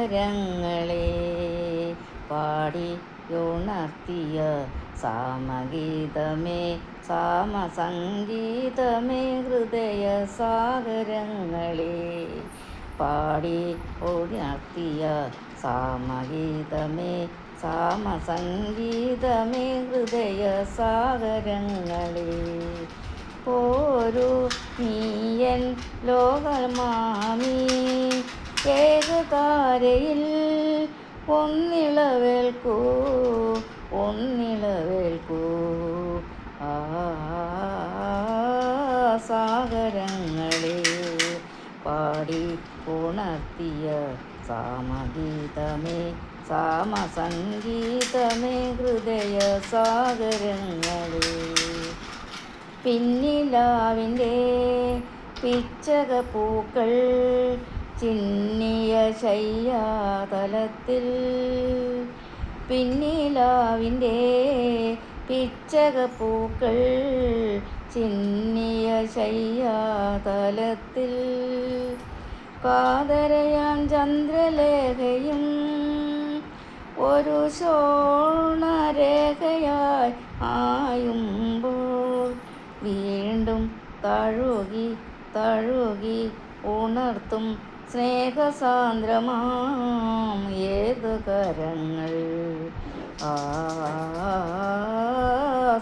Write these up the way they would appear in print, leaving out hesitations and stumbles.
സാഗരങ്ങളെ പാടി ഉണർത്തിയ സാമഗീതമേ സാമസംഗീതമേ ഹൃദയ സാഗരങ്ങളെ പാടി ഉണർത്തിയ സാമഗീതമേ സാമസംഗീതമേ ഹൃദയ സാഗരങ്ങളെ പോരു നീയൻ ലോകമാമീ ഏകതാരയിൽ ഒന്നിളവേൽക്കൂ ആ സാഗരങ്ങളെ പാടി ഉണർത്തിയ സാമഗീതമേ സാമസംഗീതമേ ഹൃദയ സാഗരങ്ങളെ പിന്നിലാവിൻ്റെ പിച്ചകപ്പൂക്കൾ ചിന്നിയ ശയ്യാതലത്തിൽ പിന്നിലാവിൻ്റെ പിച്ചകപ്പൂക്കൾ ചിന്നിയ ശയ്യാതലത്തിൽ കാതരയാൻ ചന്ദ്രലേഖയും ഒരു ശോണരേഖയായി ആയുമ്പോൾ വീണ്ടും തഴുകി ഉണർത്തും സ്നേഹസാന്ദ്രമാം ഏതു കരങ്ങൾ ആ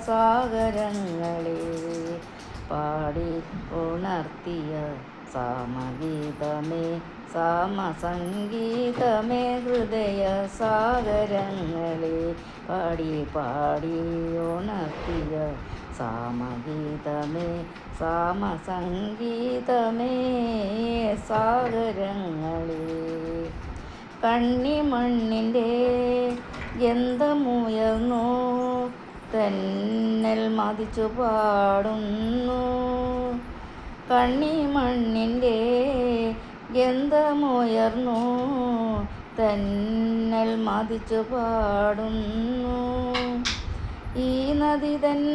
സാഗരങ്ങളെ പാടി ഉണർത്തിയ സാമഗീതമേ സാമസംഗീതമേ ഹൃദയ സാഗരങ്ങളെ പാടി ഉണർത്തിയ സാമഗീതമേ സാമസംഗീതമേ സാഗരങ്ങളെ കണ്ണിമണ്ണിൻ്റെ ഗന്ധമുയർന്നു തെന്നൽ മതിച്ചു പാടുന്നു കണ്ണിമണ്ണിൻ്റെ ഗന്ധമുയർന്നു തെന്നൽ മതിച്ചു പാടുന്നു ഈ നദിതന്മാരിലാരുടെ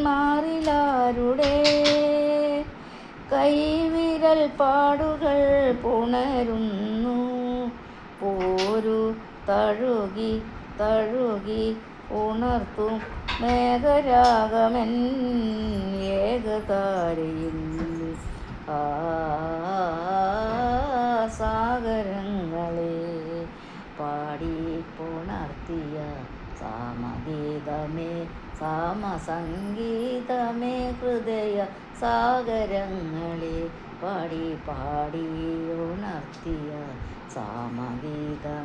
കൈവിരൽ പാടുകൾ പുണരുന്നു പോരു തഴുകി ഉണർത്തും മേഘരാഗമൻ ഏകതാരയിൽ ആ സാഗരങ്ങളെ പാടി ഉണർത്തിയ സാമഗീതമേ സാമസംഗീതമേ ഹൃദയ സാഗരങ്ങളെ പാടി ഉണർത്തിയ സാമഗീതം